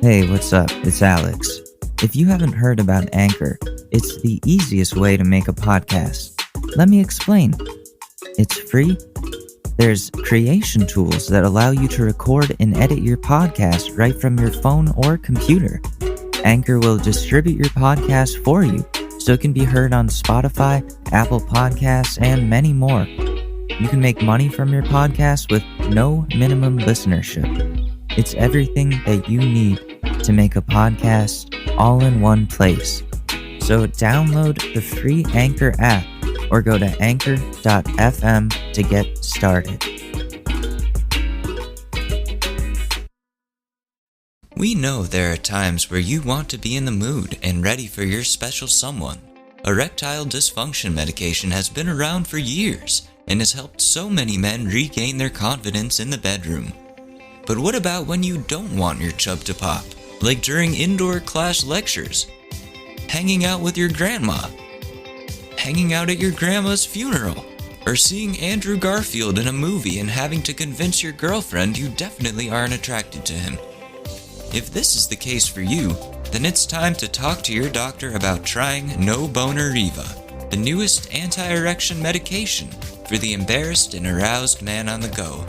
Hey, what's up? It's Alex. If you haven't heard about Anchor, it's the easiest way to make a podcast. Let me explain. It's free. There's creation tools that allow you to record and edit your podcast right from your phone or computer. Anchor will distribute your podcast for you, so it can be heard on Spotify, Apple Podcasts, and many more. You can make money from your podcast with no minimum listenership. It's everything that you need to make a podcast all in one place. So download the free Anchor app or go to anchor.fm to get started. We know there are times where you want to be in the mood and ready for your special someone. Erectile dysfunction medication has been around for years and has helped so many men regain their confidence in the bedroom. But what about when you don't want your chub to pop? Like during indoor class lectures, hanging out with your grandma, hanging out at your grandma's funeral, or seeing Andrew Garfield in a movie and having to convince your girlfriend you definitely aren't attracted to him. If this is the case for you, then it's time to talk to your doctor about trying No Boner Riva, the newest anti-erection medication for the embarrassed and aroused man on the go.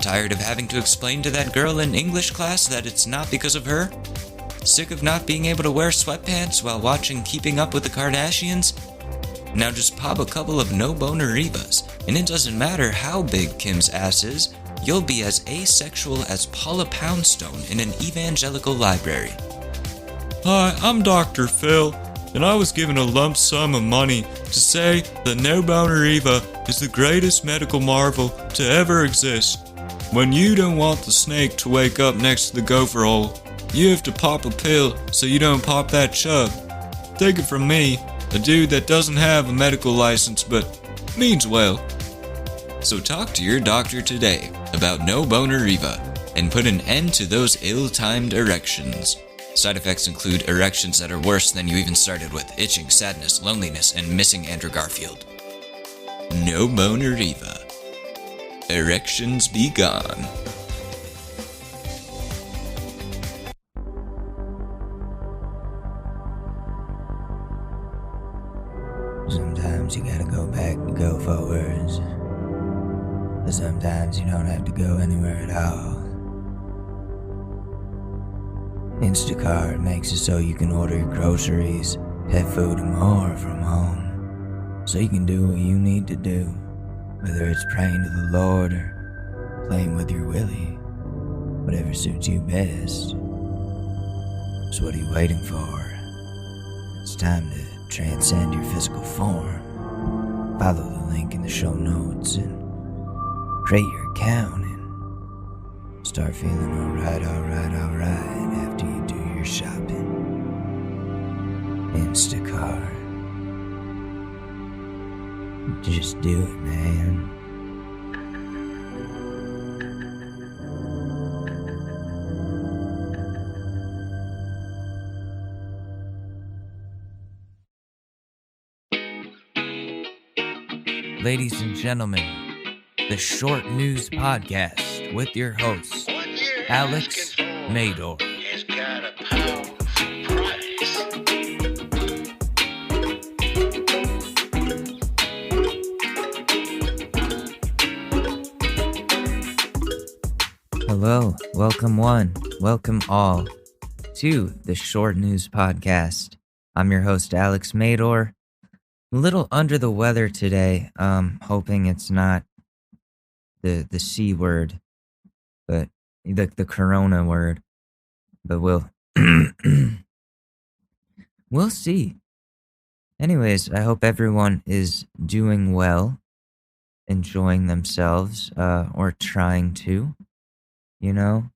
Tired of having to explain to that girl in English class that it's not because of her? Sick of not being able to wear sweatpants while watching Keeping Up with the Kardashians? Now just pop a couple of No Boner Rivas, and it doesn't matter how big Kim's ass is, you'll be as asexual as Paula Poundstone in an evangelical library. Hi, I'm Dr. Phil, and I was given a lump sum of money to say that No Boner Riva is the greatest medical marvel to ever exist. When you don't want the snake to wake up next to the gopher hole, you have to pop a pill so you don't pop that chub. Take it from me, a dude that doesn't have a medical license but means well. So talk to your doctor today about No Boner Riva and put an end to those ill-timed erections. Side effects include erections that are worse than you even started with, itching, sadness, loneliness, and missing Andrew Garfield. No Boner Riva. Erections be gone. Sometimes you gotta go back and go forwards. But sometimes you don't have to go anywhere at all. Instacart makes it so you can order your groceries, pet food, and more from home. So you can do what you need to do, whether it's praying to the Lord or playing with your willy. Whatever suits you best. So what are you waiting for? It's time to transcend your physical form. Follow the link in the show notes and create your account and start feeling alright after you do your shopping. Instacart. Just do it, man. Ladies and gentlemen, the Short News Podcast with your host, Alex Madore. Has got a powerful price. Hello, welcome one, welcome all to the Short News Podcast. I'm your host, Alex Madore. A little under the weather today, hoping it's not the C word, but the corona word, but we'll we'll see. Anyways, I hope everyone is doing well, enjoying themselves, or trying to, you know?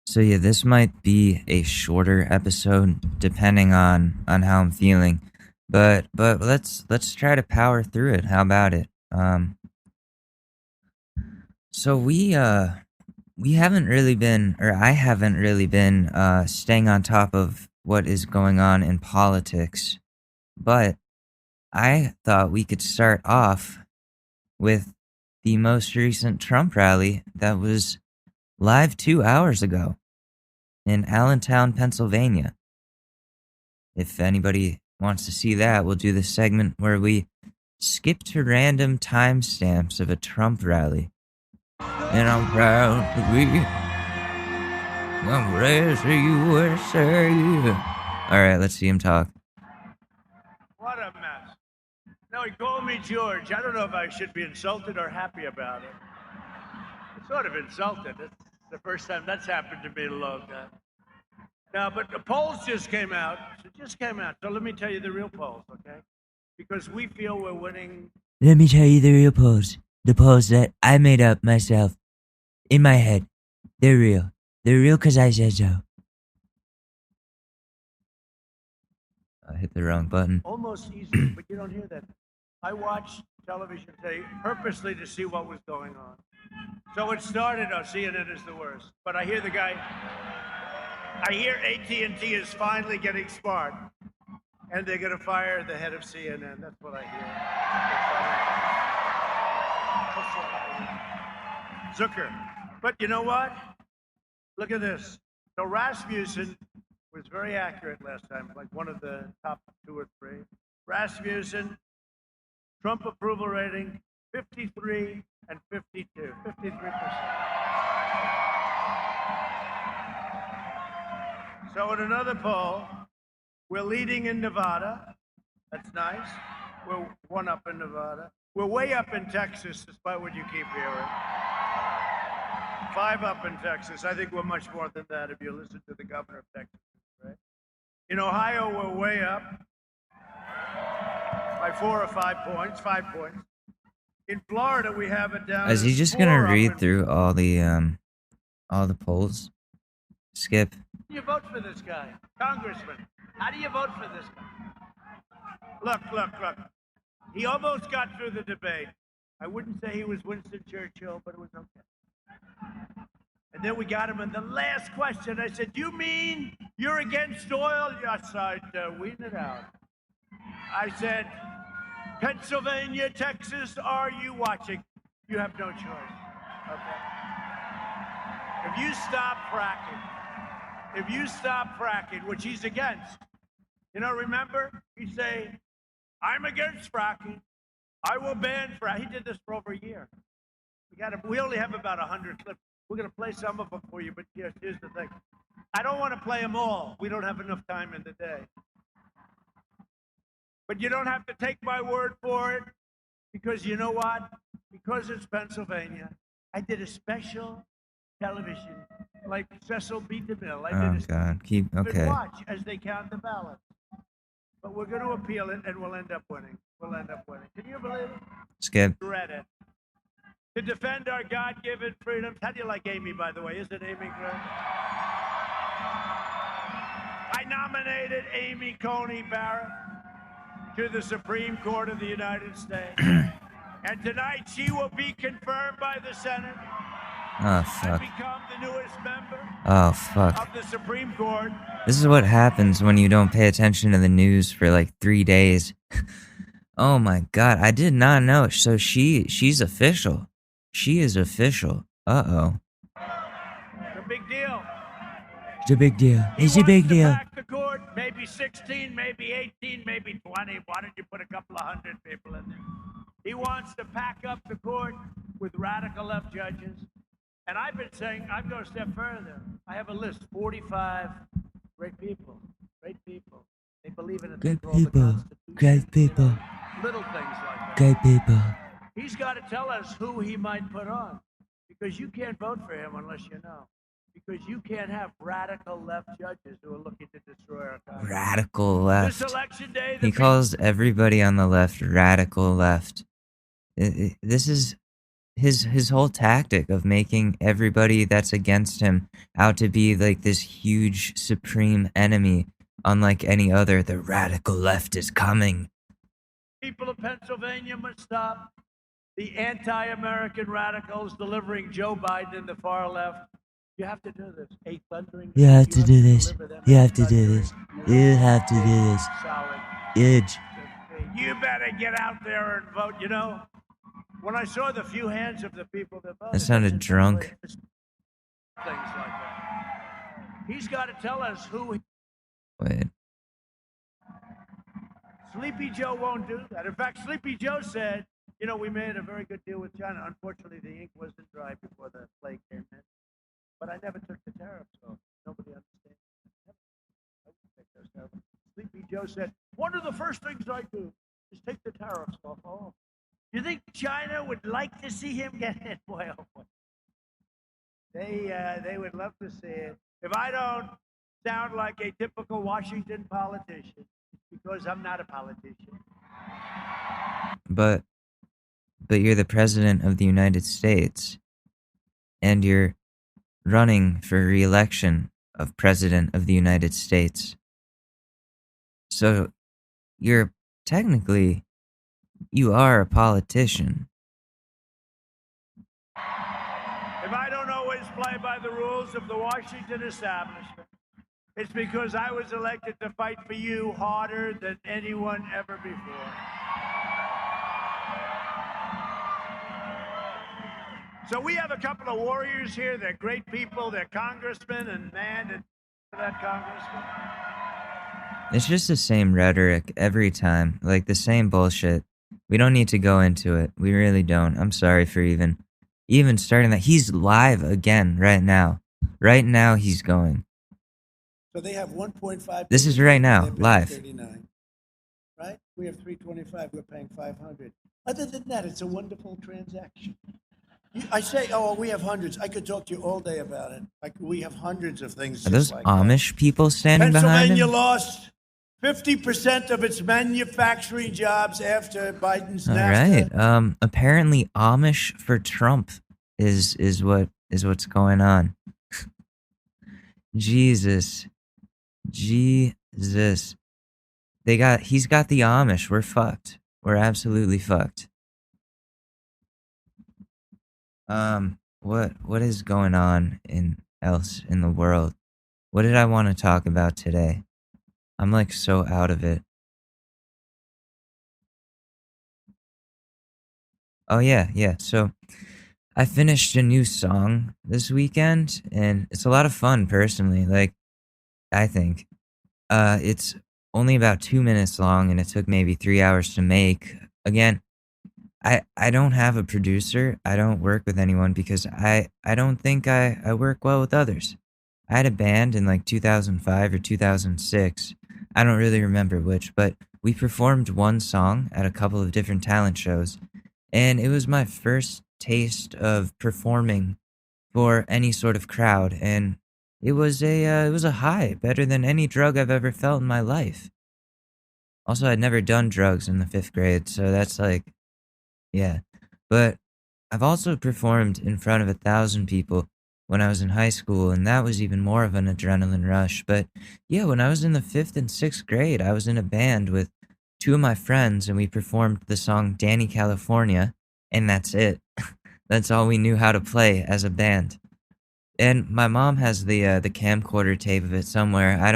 So yeah, this might be a shorter episode, depending on how I'm feeling. But let's try to power through it. How about it? So we haven't really been, or I haven't really been staying on top of what is going on in politics. But I thought we could start off with the most recent Trump rally that was live 2 hours ago. in Allentown, Pennsylvania. If anybody wants to see that, we'll do the segment where we skip to random timestamps of a Trump rally. And I'm proud to be the USA. Alright, let's see him talk. What a mess. No, he called me George. I don't know if I should be insulted or happy about it. I'm sort of insulted. It's the first time that's happened to me in a long time. No, but the polls just came out. So let me tell you the real polls, okay? Because we feel we're winning. Let me tell you the real polls. The polls that I made up myself. In my head. They're real. They're real because I said so. I hit the wrong button. Almost easy, but you don't hear that. I watched television today purposely to see what was going on. So it started, CNN is the worst. But I hear I hear AT&T is finally getting smart. And they're going to fire the head of CNN. That's what I hear. Zucker. But you know what? Look at this. So Rasmussen was very accurate last time, like one of the top 2 or 3. Rasmussen, Trump approval rating, 53 and 52, 53%. So in another poll, we're leading in Nevada. That's nice. We're 1 up in Nevada. We're way up in Texas, despite what you keep hearing. 5 up in Texas. I think we're much more than that if you listen to the governor of Texas. Right? In Ohio, we're way up by 4 or 5 points. 5 points. In Florida, we have it down. Is he just gonna read through all the polls? Skip. How do you vote for this guy, Congressman? How do you vote for this guy? Look. He almost got through the debate. I wouldn't say he was Winston Churchill, but it was okay. And then we got him in the last question. I said, "You mean you're against oil?" Yes, I'd wean it out. I said, "Pennsylvania, Texas, are you watching?" You have no choice. Okay. If you stop fracking, which he's against, remember, he'd say, "I'm against fracking. I will ban fracking." He did this for over a year. We only have about 100 clips. We're going to play some of them for you, but here's the thing. I don't want to play them all. We don't have enough time in the day. But you don't have to take my word for it, because you know what? Because it's Pennsylvania, I did a special television, like Cecil B. DeMille. Okay. Watch as they count the ballots. But we're going to appeal it, and we'll end up winning. Can you believe it? Skip. Read it. To defend our God-given freedoms. How do you like Amy, by the way? Isn't Amy great? I nominated Amy Coney Barrett to the Supreme Court of the United States. And tonight she will be confirmed by the Senate. Oh, fuck. And become the newest member of the Supreme Court. This is what happens when you don't pay attention to the news for like 3 days. Oh my god, I did not know. So she's official. She is official. Uh-oh. It's a big deal. It's a big deal. It's a big deal. Pack the court, maybe 16, maybe 18, maybe 20. Why don't you put a couple of 100 people in there? He wants to pack up the court with radical left judges. And I've been saying, I'd go a step further. I have a list, 45 great people. They believe in it. Great people. Little things like that. Great people. He's got to tell us who he might put on, because you can't vote for him unless you know. Because you can't have radical left judges who are looking to destroy our country. Radical left. This election day, he calls everybody on the left radical left. This is his whole tactic of making everybody that's against him out to be like this huge supreme enemy, unlike any other. The radical left is coming. People of Pennsylvania must stop the anti-American radicals delivering Joe Biden and the far left. You have to do this. A thundering. You have to do this. You have to do this. You have to do this. Edge. You better get out there and vote. You know, when I saw the few hands of the people that voted, That sounded drunk. Things like that. He's got to tell us who. Wait. Sleepy Joe won't do that. In fact, Sleepy Joe said, you know, we made a very good deal with China. Unfortunately, the ink wasn't dry before the plague came in. But I never took the tariffs off. Nobody understands. I wouldn't take those tariffs. Sleepy Joe said, one of the first things I do is take the tariffs off. Oh, you think China would like to see him get it? Boy, oh boy. They would love to see it. If I don't sound like a typical Washington politician, it's because I'm not a politician. But you're the president of the United States, and you're running for re-election of president of the United States. So you're technically, you are a politician. If I don't always play by the rules of the Washington establishment, it's because I was elected to fight for you harder than anyone ever before. So we have a couple of warriors here. They're great people. They're congressmen, and man, that congressman. It's just the same rhetoric every time, like the same bullshit. We don't need to go into it. We really don't. I'm sorry for even starting that. He's live again right now. Right now he's going. So they have 1.5. This is right now, live. 39, right? We have 325. We're paying 500. Other than that, it's a wonderful transaction. I say, oh, we have hundreds. I could talk to you all day about it. We have hundreds of things. Are those like Amish people standing behind him? Pennsylvania lost 50% of its manufacturing jobs after Biden's NAFTA. All right. Apparently Amish for Trump is what's going on. Jesus. He's got the Amish. We're fucked. We're absolutely fucked. What is going on else in the world? What did I want to talk about today? I'm like so out of it. Oh yeah. So I finished a new song this weekend, and it's a lot of fun personally. Like, I think. It's only about 2 minutes long, and it took maybe 3 hours to make. Again, I don't have a producer. I don't work with anyone because I don't think I work well with others. I had a band in like 2005 or 2006. I don't really remember which, but we performed one song at a couple of different talent shows, and it was my first taste of performing for any sort of crowd, and it was a high, better than any drug I've ever felt in my life. Also, I'd never done drugs in the 5th grade, so that's like, yeah. But I've also performed in front of 1,000 people when I was in high school, and that was even more of an adrenaline rush. But yeah, when I was in the 5th and 6th grade, I was in a band with 2 of my friends, and we performed the song Danny California, and that's it. That's all we knew how to play as a band. And my mom has the camcorder tape of it somewhere. I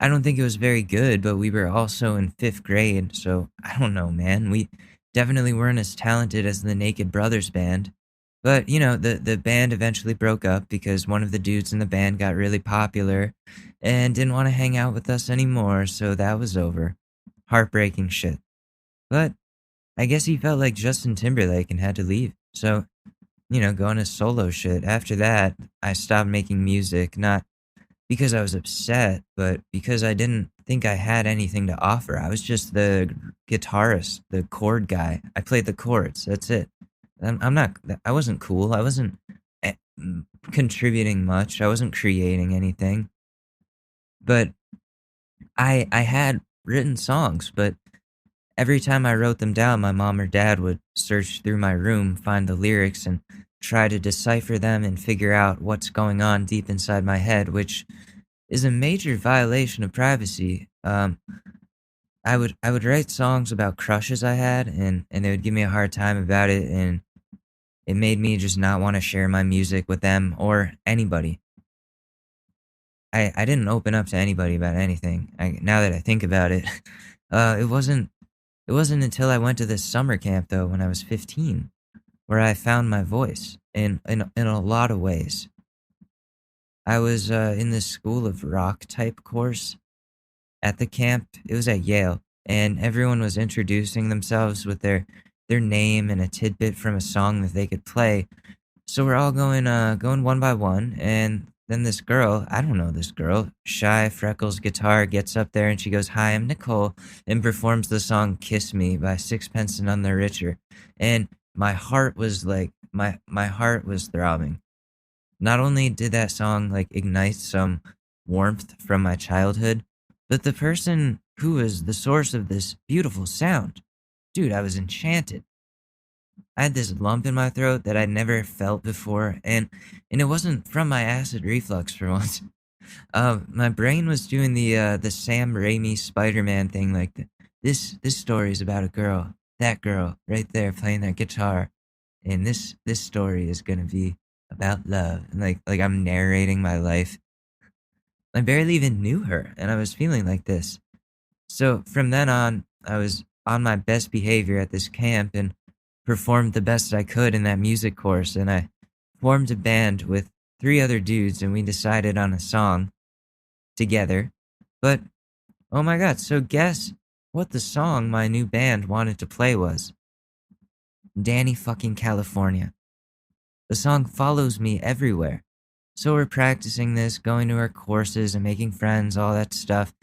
don't think it was very good, but we were also in 5th grade, so I don't know, man. We definitely weren't as talented as the Naked Brothers band. But, you know, the band eventually broke up because one of the dudes in the band got really popular and didn't want to hang out with us anymore, so that was over. Heartbreaking shit. But I guess he felt like Justin Timberlake and had to leave. So, you know, going to solo shit. After that, I stopped making music, not because I was upset, but because I didn't think I had anything to offer. I was just the guitarist, the chord guy. I played the chords. That's it. I wasn't cool. I wasn't contributing much. I wasn't creating anything. But I had written songs, but every time I wrote them down, my mom or dad would search through my room, find the lyrics, and try to decipher them and figure out what's going on deep inside my head, which is a major violation of privacy. I would write songs about crushes I had, and they would give me a hard time about it, and it made me just not want to share my music with them or anybody. I didn't open up to anybody about anything. Now that I think about it, it wasn't until I went to this summer camp, though, when I was 15, where I found my voice in a lot of ways. I was in this School of Rock type course at the camp. It was at Yale, and everyone was introducing themselves with their name and a tidbit from a song that they could play. So we're all going one by one, and then this girl, I don't know this girl, shy, freckles, guitar, gets up there and she goes, "Hi, I'm Nicole," and performs the song "Kiss Me" by Sixpence None the Richer. And my heart was like, my heart was throbbing. Not only did that song like ignite some warmth from my childhood, but the person who was the source of this beautiful sound, dude, I was enchanted. I had this lump in my throat that I'd never felt before, and it wasn't from my acid reflux for once. My brain was doing the Sam Raimi Spider-Man thing, like this story is about a girl, that girl right there playing that guitar, and this story is gonna be about love. And like I'm narrating my life. I barely even knew her, and I was feeling like this. So from then on, I was on my best behavior at this camp and performed the best I could in that music course. And I formed a band with 3 other dudes, and we decided on a song together. But oh my god, so guess what the song my new band wanted to play was? Danny fucking California. The song follows me everywhere. So we're practicing this, going to our courses and making friends, all that stuff.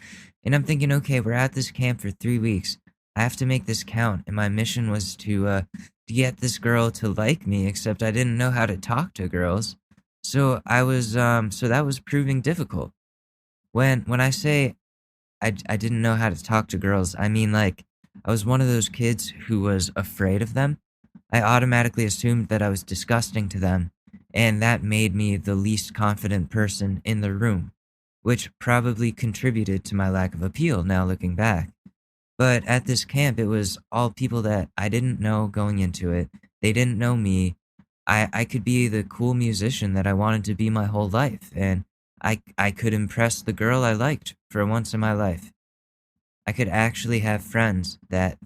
And I'm thinking, okay, we're at this camp for 3 weeks. I have to make this count. And my mission was to get this girl to like me, except I didn't know how to talk to girls. So so that was proving difficult. When I say I didn't know how to talk to girls, I mean like I was one of those kids who was afraid of them. I automatically assumed that I was disgusting to them, and that made me the least confident person in the room, which probably contributed to my lack of appeal now looking back. But at this camp, it was all people that I didn't know going into it. They didn't know me. I could be the cool musician that I wanted to be my whole life, and I could impress the girl I liked for once in my life. I could actually have friends that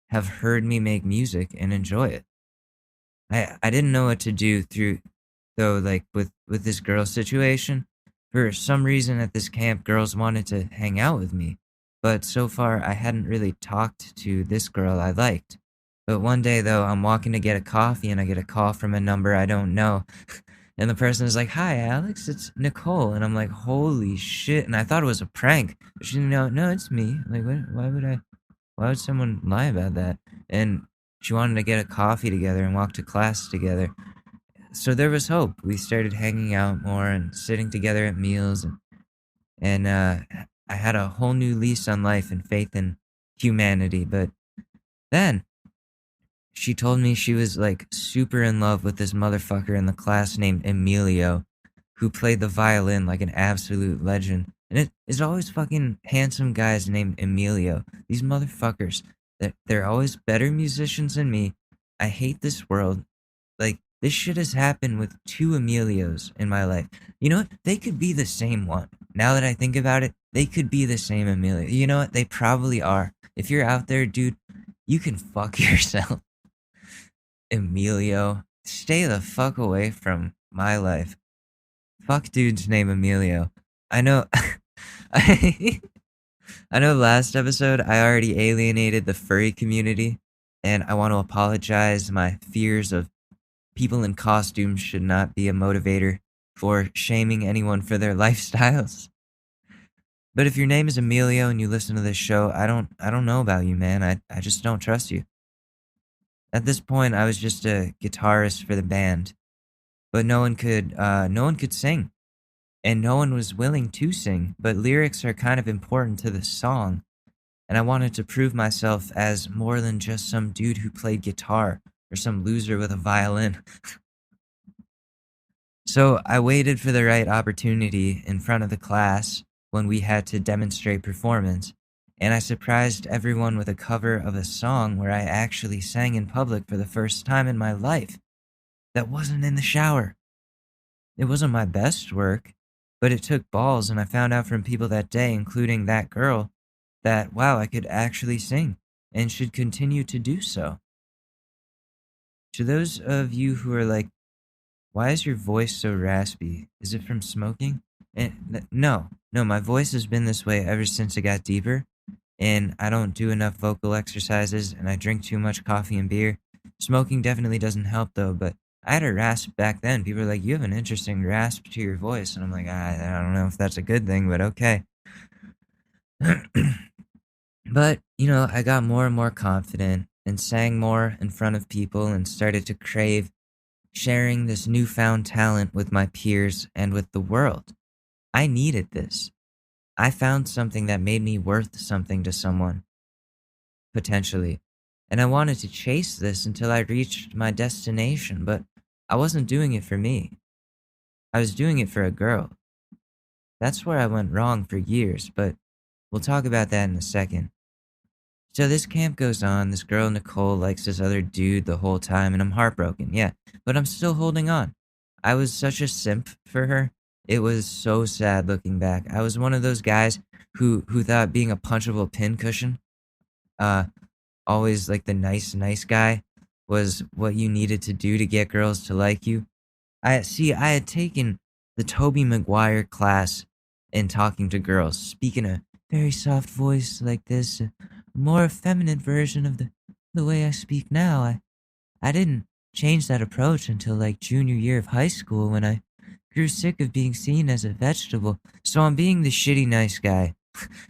have heard me make music and enjoy it. I didn't know what to do through though, like with this girl situation. For some reason at this camp, girls wanted to hang out with me, but so far I hadn't really talked to this girl I liked. But one day though, I'm walking to get a coffee and I get a call from a number I don't know. And the person is like, "Hi, Alex, it's Nicole." And I'm like, holy shit. And I thought it was a prank. But she didn't know, no, it's me. Like, what? Why would someone lie about that? And she wanted to get a coffee together and walk to class together. So there was hope. We started hanging out more and sitting together at meals. And I had a whole new lease on life and faith in humanity. But then she told me she was like super in love with this motherfucker in the class named Emilio, who played the violin like an absolute legend. And it's always fucking handsome guys named Emilio. These motherfuckers, they're always better musicians than me. I hate this world. Like, this shit has happened with 2 Emilios in my life. You know what? They could be the same one. Now that I think about it, they could be the same Emilio. You know what? They probably are. If you're out there, dude, you can fuck yourself. Emilio, stay the fuck away from my life. Fuck dude's name Emilio. I know I know last episode I already alienated the furry community, and I want to apologize. My fears of people in costumes should not be a motivator for shaming anyone for their lifestyles. But if your name is Emilio and you listen to this show, I don't know about you, man. I just don't trust you. At this point, I was just a guitarist for the band, but no one could sing, and no one was willing to sing. But lyrics are kind of important to the song, and I wanted to prove myself as more than just some dude who played guitar or some loser with a violin. So I waited for the right opportunity in front of the class when we had to demonstrate performance. And I surprised everyone with a cover of a song where I actually sang in public for the first time in my life. That wasn't in the shower. It wasn't my best work, but it took balls, and I found out from people that day, including that girl, that, wow, I could actually sing and should continue to do so. To those of you who are like, Why is your voice so raspy? Is it from smoking? No, my voice has been this way ever since it got deeper, and I don't do enough vocal exercises, and I drink too much coffee and beer. Smoking definitely doesn't help though, but I had a rasp back then. People were like, you have an interesting rasp to your voice, and I'm like, I don't know if that's a good thing, but okay. But, I got more and more confident and sang more in front of people and started to crave sharing this newfound talent with my peers and with the world. I needed this. I found something that made me worth something to someone, potentially. And I wanted to chase this until I reached my destination, but I wasn't doing it for me. I was doing it for a girl. That's where I went wrong for years, but we'll talk about that in a second. So this camp goes on. This girl, Nicole, likes this other dude the whole time, and I'm heartbroken, yeah. But I'm still holding on. I was such a simp for her. It was so sad looking back. I was one of those guys who thought being a punchable pincushion, always like the nice guy, was what you needed to do to get girls to like you. I had taken the Toby Maguire class in talking to girls, speaking a very soft voice like this, a more feminine version of the way I speak now. I didn't change that approach until like junior year of high school when I grew sick of being seen as a vegetable. So I'm being the shitty nice guy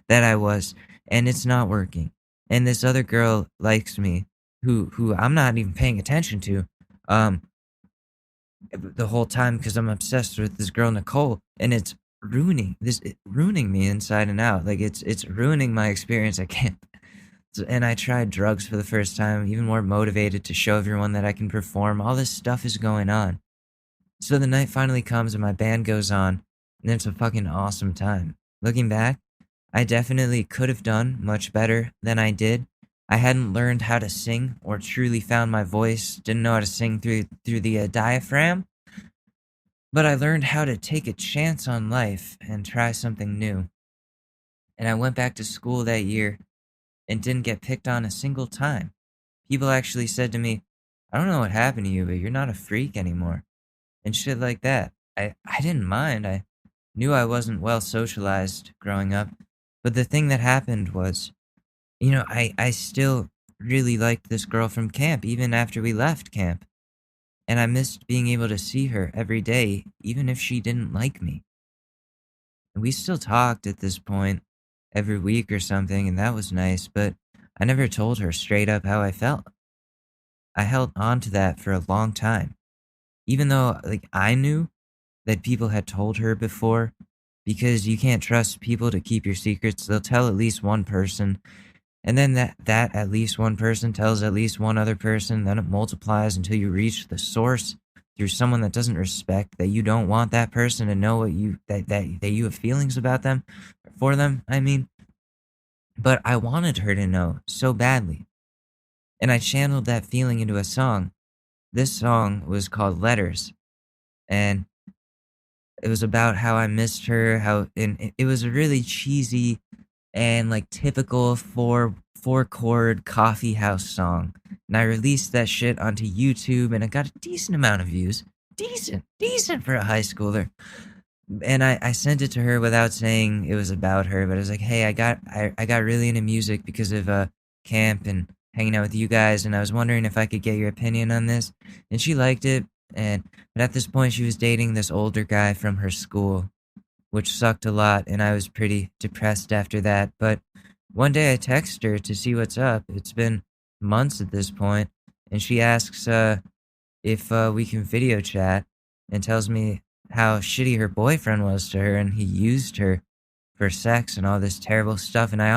that I was, and it's not working. And this other girl likes me, who I'm not even paying attention to, the whole time because I'm obsessed with this girl Nicole, and it's ruining me inside and out. Like it's ruining my experience at camp. And I tried drugs for the first time, even more motivated to show everyone that I can perform. All this stuff is going on. So the night finally comes and my band goes on, and it's a fucking awesome time. Looking back, I definitely could have done much better than I did. I hadn't learned how to sing or truly found my voice, didn't know how to sing through the diaphragm, but I learned how to take a chance on life and try something new. And I went back to school that year and didn't get picked on a single time. People actually said to me, I don't know what happened to you, but you're not a freak anymore. And shit like that. I didn't mind. I knew I wasn't well socialized growing up. But the thing that happened was, I still really liked this girl from camp, even after we left camp. And I missed being able to see her every day, even if she didn't like me. And we still talked at this point every week or something, and that was nice, but I never told her straight up how I felt. I held on to that for a long time, even though I knew that people had told her before, because you can't trust people to keep your secrets. They'll tell at least one person, and then that at least one person tells at least one other person, then it multiplies until you reach the source through someone that doesn't respect, that you don't want that person to know that you have feelings about them, for them, I mean. But I wanted her to know so badly. And I channeled that feeling into a song. This song was called Letters. And it was about how I missed her, and it was a really cheesy and typical four chord coffee house song. And I released that shit onto YouTube, and it got a decent amount of views. Decent for a high schooler. And I sent it to her without saying it was about her, but I was like, hey, I got really into music because of camp and hanging out with you guys, and I was wondering if I could get your opinion on this. And she liked it, but at this point she was dating this older guy from her school, which sucked a lot, and I was pretty depressed after that. But one day I text her to see what's up. It's been months at this point, and she asks if we can video chat, and tells me how shitty her boyfriend was to her, and he used her for sex and all this terrible stuff. And I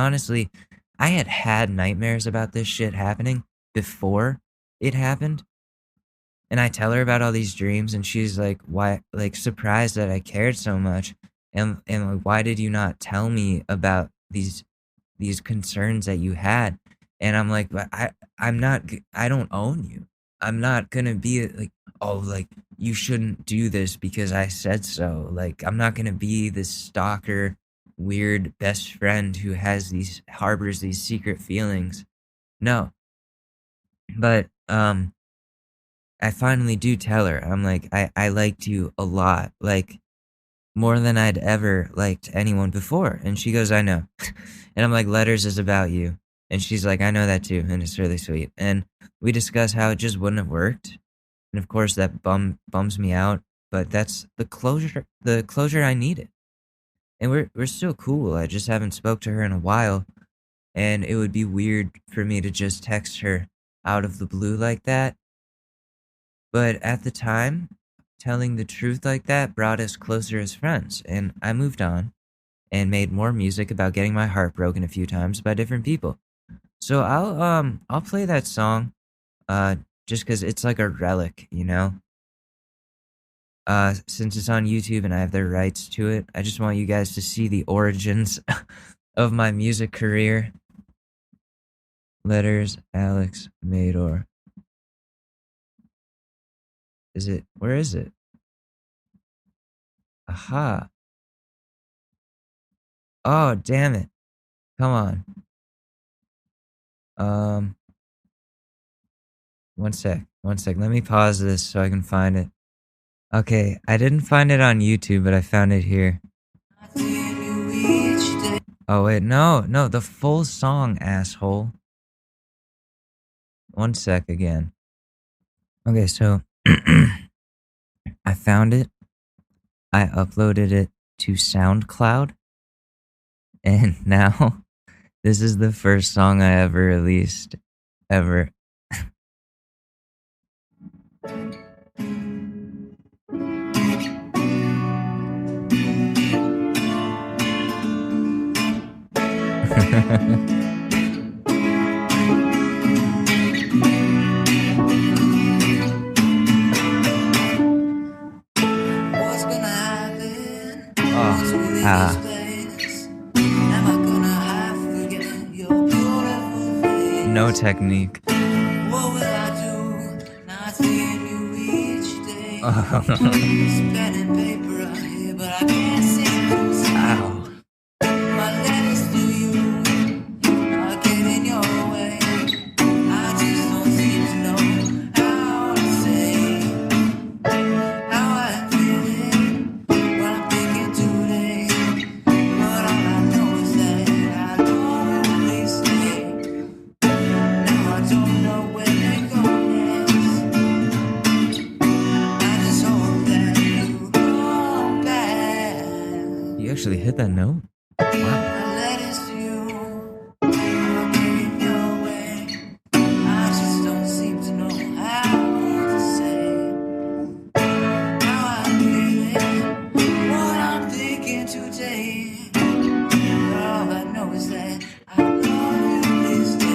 had nightmares about this shit happening before it happened. And I tell her about all these dreams, and she's like, why, surprised that I cared so much. And why did you not tell me about these concerns that you had? And I'm like, but I don't own you. I'm not gonna be you shouldn't do this because I said so. I'm not gonna be this stalker, weird best friend who harbors these secret feelings. No. But I finally do tell her. I'm like, I liked you a lot, like more than I'd ever liked anyone before. And she goes, I know. And I'm like, Letters is about you. And she's like, I know that too. And it's really sweet. And we discuss how it just wouldn't have worked. And of course that bums me out, but that's the closure I needed. And we're still cool. I just haven't spoke to her in a while. And it would be weird for me to just text her out of the blue like that. But at the time, telling the truth like that brought us closer as friends, and I moved on and made more music about getting my heart broken a few times by different people. So I'll play that song just cuz it's like a relic, you know? Since it's on YouTube and I have the rights to it, I just want you guys to see the origins of my music career. Letters, Alex Madore. Where is it? Aha. Oh, damn it. Come on. One sec. Let me pause this so I can find it. Okay, I didn't find it on YouTube, but I found it here. Oh, wait, no, the full song, asshole. One sec again. Okay, so I found it. I uploaded it to SoundCloud. And now this is the first song I ever released. Ever. What's gonna happen? Oh, ah. Am I gonna have to get your beautiful face? No technique. What will I do? Not seeing you each day. Oh. It's pen and paper out here, but I can't seem to see. Ow. My letters to you are getting your way. I just don't seem to know how to say how I'm feeling, what I'm thinking today. But all I know is that I don't really stay. Now I don't know where to go next. I just hope that you come back. You actually hit that note? Wow. My letters to you are getting your way. I just don't seem to know how to say how I'm feeling, what I'm thinking today. But all I know is that I love you this day.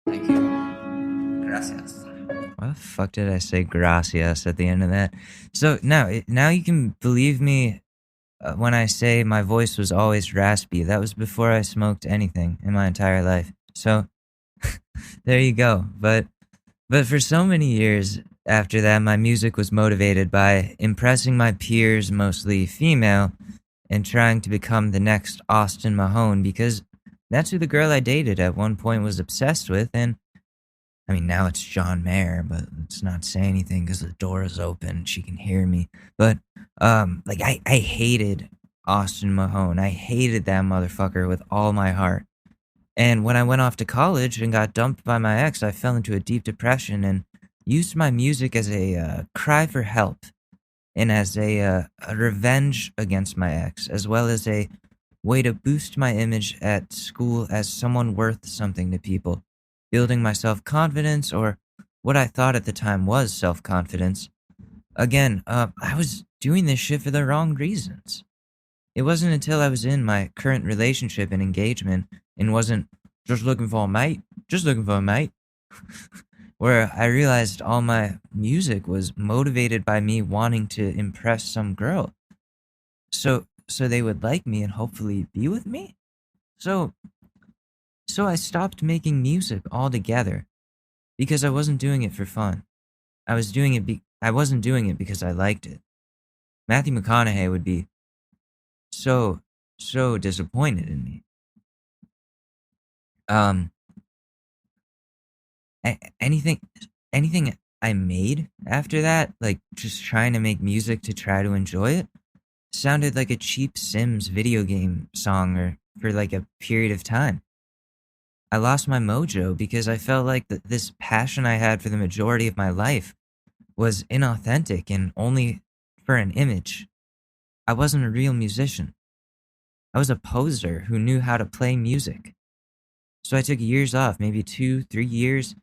Thank you. Gracias. Why the fuck did I say gracias at the end of that? So now you can believe me when I say my voice was always raspy. That was before I smoked anything in my entire life. So there you go. But for so many years after that, my music was motivated by impressing my peers, mostly female, and trying to become the next Austin Mahone, because that's who the girl I dated at one point was obsessed with. And I mean, now it's John Mayer, but let's not say anything because the door is open. She can hear me. But like I hated Austin Mahone. I hated that motherfucker with all my heart. And when I went off to college and got dumped by my ex, I fell into a deep depression and used my music as a cry for help and as a revenge against my ex, as well as a way to boost my image at school as someone worth something to people, building my self-confidence, or what I thought at the time was self-confidence. Again, I was doing this shit for the wrong reasons. It wasn't until I was in my current relationship and engagement and wasn't just looking for a mate, where I realized all my music was motivated by me wanting to impress some girl. So so they would like me and hopefully be with me. So I stopped making music altogether because I wasn't doing it for fun. I wasn't doing it because I liked it. Matthew McConaughey would be so disappointed in me. Anything I made after that, like just trying to make music to try to enjoy it, sounded like a cheap Sims video game song or for like a period of time. I lost my mojo because I felt like this passion I had for the majority of my life was inauthentic and only for an image. I wasn't a real musician. I was a poser who knew how to play music. So I took years off, maybe 2-3 years.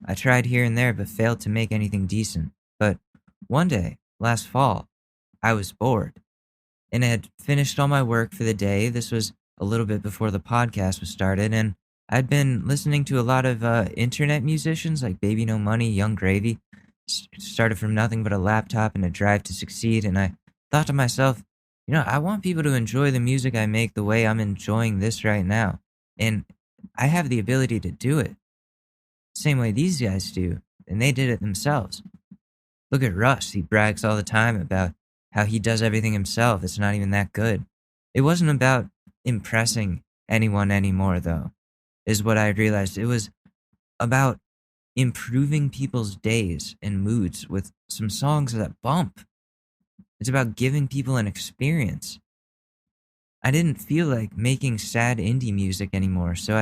I tried here and there but failed to make anything decent. But one day, last fall, I was bored and I had finished all my work for the day. This was a little bit before the podcast was started, and I'd been listening to a lot of internet musicians like Baby No Money, Young Gravy. Started from nothing but a laptop and a drive to succeed, and I thought to myself, I want people to enjoy the music I make the way I'm enjoying this right now. And I have the ability to do it. Same way these guys do, and they did it themselves. Look at Russ, he brags all the time about how he does everything himself. It's not even that good. It wasn't about impressing anyone anymore, though, is what I realized. It was about improving people's days and moods with some songs that bump. It's about giving people an experience. I didn't feel like making sad indie music anymore, so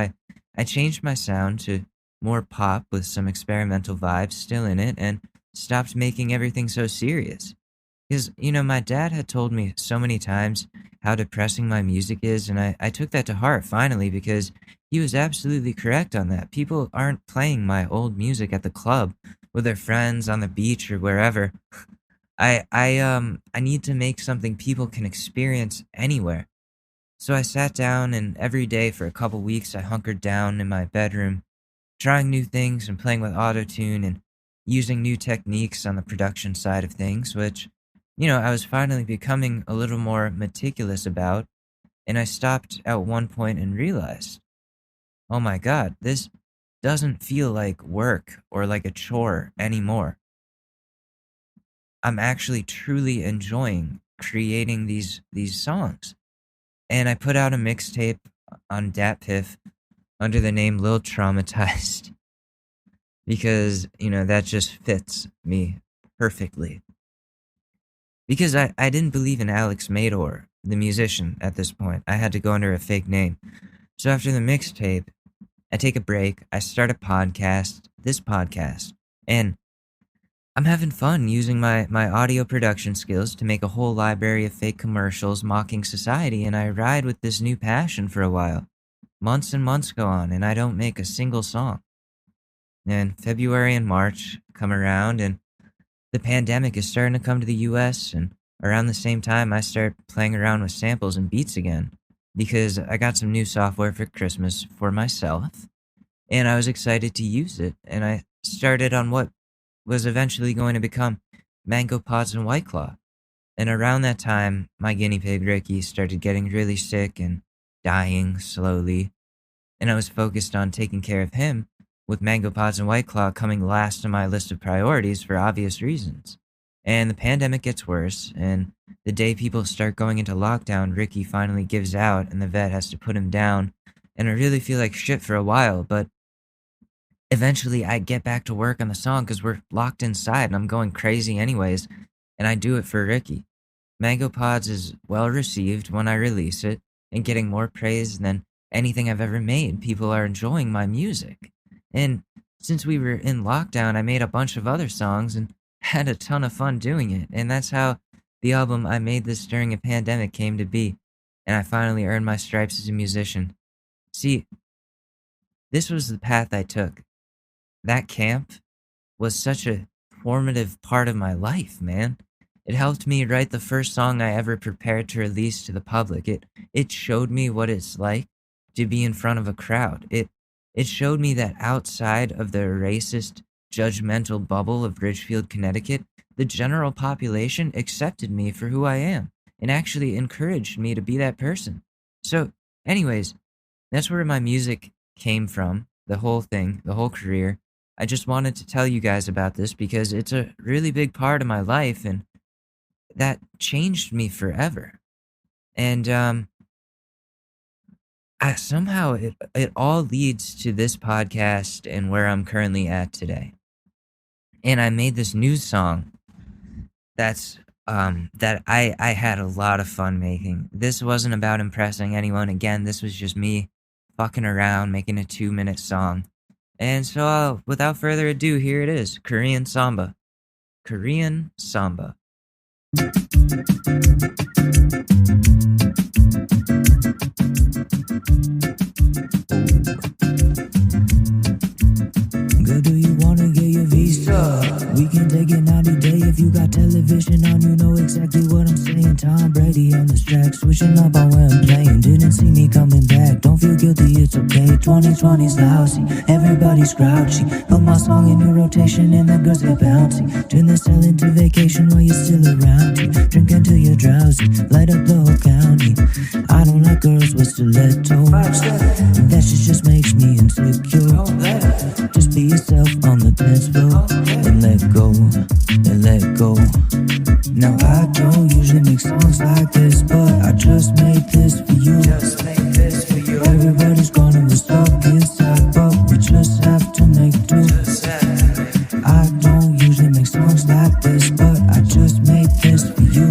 I changed my sound to more pop with some experimental vibes still in it and stopped making everything so serious. Because, my dad had told me so many times how depressing my music is, and I took that to heart finally because he was absolutely correct on that. People aren't playing my old music at the club with their friends on the beach or wherever. I need to make something people can experience anywhere. So I sat down, and every day for a couple weeks I hunkered down in my bedroom, trying new things and playing with autotune and using new techniques on the production side of things, which, I was finally becoming a little more meticulous about, and I stopped at one point and realized, oh my God, this doesn't feel like work or like a chore anymore. I'm actually truly enjoying creating these songs. And I put out a mixtape on DatPiff under the name Lil Traumatized because, that just fits me perfectly. Because I didn't believe in Alex Madore, the musician, at this point. I had to go under a fake name. So after the mixtape, I take a break, I start a podcast, this podcast, and I'm having fun using my audio production skills to make a whole library of fake commercials mocking society, and I ride with this new passion for a while. Months and months go on, and I don't make a single song. And February and March come around, and the pandemic is starting to come to the US, and around the same time I start playing around with samples and beats again, because I got some new software for Christmas for myself, and I was excited to use it, and I started on what was eventually going to become Mango Pods and White Claw. And around that time, my guinea pig Ricky started getting really sick and dying slowly, and I was focused on taking care of him, with Mango Pods and White Claw coming last on my list of priorities for obvious reasons. And the pandemic gets worse, and the day people start going into lockdown, Ricky finally gives out and the vet has to put him down, and I really feel like shit for a while, but eventually I get back to work on the song because we're locked inside and I'm going crazy anyways, and I do it for Ricky. Mango Pods is well received when I release it and getting more praise than anything I've ever made. People are enjoying my music. And since we were in lockdown, I made a bunch of other songs and had a ton of fun doing it. And that's how the album I Made This During a Pandemic came to be. And I finally earned my stripes as a musician. See, this was the path I took. That camp was such a formative part of my life, man. It helped me write the first song I ever prepared to release to the public. It showed me what it's like to be in front of a crowd. It showed me that outside of the racist, judgmental bubble of Ridgefield, Connecticut, the general population accepted me for who I am and actually encouraged me to be that person. So, anyways, that's where my music came from, the whole thing, the whole career. I just wanted to tell you guys about this because it's a really big part of my life, and that changed me forever. And somehow it all leads to this podcast and where I'm currently at today. And I made this new song that I had a lot of fun making. This wasn't about impressing anyone. Again, this was just me fucking around, making a 2-minute song. And so, without further ado, here it is, Korean Samba. Korean Samba. Girl, do you wanna get your visa? We can take it 90 day if you got television on. You know exactly what I'm saying. Tom Brady on this track, switching up on where I'm playing. Didn't see me coming back. Don't feel guilty, it's okay. 2020's lousy, everybody's grouchy. Put my song in your rotation and the girls get bouncy. Turn this hell into vacation while you're still around. Drink until you're drowsy, light up the whole county. I don't like girls with stilettos. That shit just makes me insecure. Just be yourself on the dance floor and let go, and let go. Now I don't usually make songs like this, but I just made this for you. Everybody's gonna be stuck inside, but we just have to make do. I don't usually make songs like this, but I just made this for you.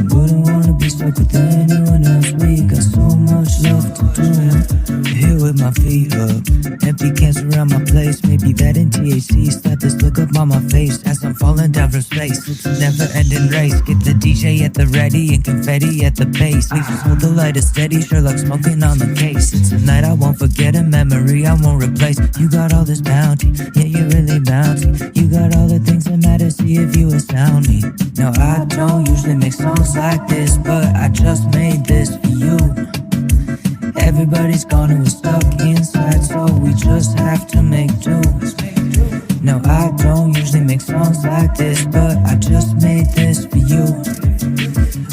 Wouldn't wanna be stuck with anyone else. We got so much love to do. Here with my feet up, empty cans around my place. Maybe that in THC, slap this look up on my face as I'm falling down from space. It's a never-ending race. Get the DJ at the ready and confetti at the base. We just hold the lighter steady, Sherlock smoking on the case. It's a night I won't forget, a memory I won't replace. You got all this bounty, yeah, you're really bouncy. You got all the things that matter, see if you astound me. Now I don't usually make songs like this, but I just made this for you. Everybody's gone and we're stuck inside, so we just have to make do. No, I don't usually make songs like this, but I just made this for you.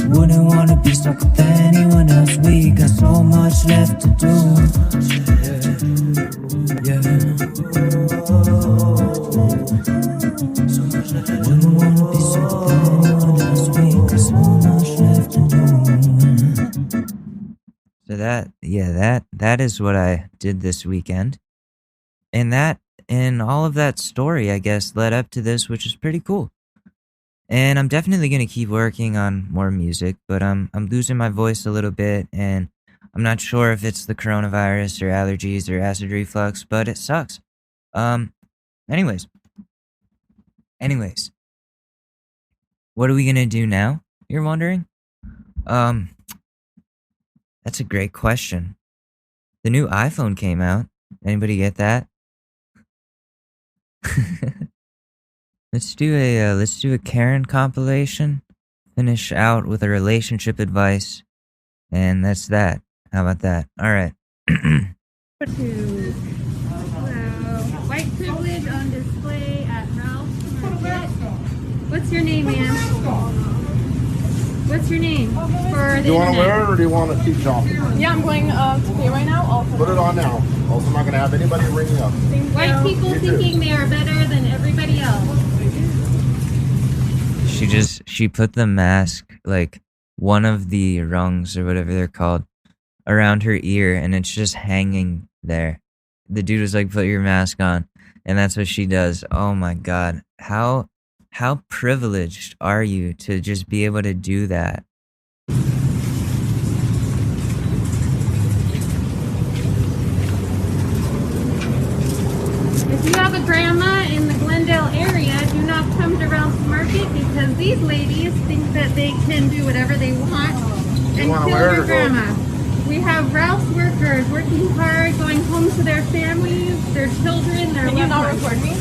Wouldn't wanna be stuck with anyone else. We got so much left to do. Yeah. Wouldn't wanna be stuck with anyone else. We got so much left to do. So that is what I did this weekend. And all of that story, I guess, led up to this, which is pretty cool. And I'm definitely going to keep working on more music, but I'm losing my voice a little bit, and I'm not sure if it's the coronavirus or allergies or acid reflux, but it sucks. Anyways. What are we going to do now, you're wondering? That's a great question. The new iPhone came out. Anybody get that? Let's do a Karen compilation. Finish out with a relationship advice, and that's that. How about that? All right. White privilege on display at Ralph's Market. What's your name, ma'am? What's your name? For the Do you want to internet? wear it or do you want to keep talking? Yeah, I'm going to pay right now. Put it on now. Also, I'm not going to have anybody ringing up. White people thinking they are better than everybody else. She put the mask, like one of the rungs or whatever they're called, around her ear, and it's just hanging there. The dude was like, "Put your mask on," and that's what she does. Oh my god, how privileged are you to just be able to do that? If you have a grandma in the Glendale area, do not come to Ralph's Market because these ladies think that they can do whatever they want and wanna kill wear it your or grandma. We have Ralph's workers working hard, going home to their families, their children, their Can you loved not ones. record me?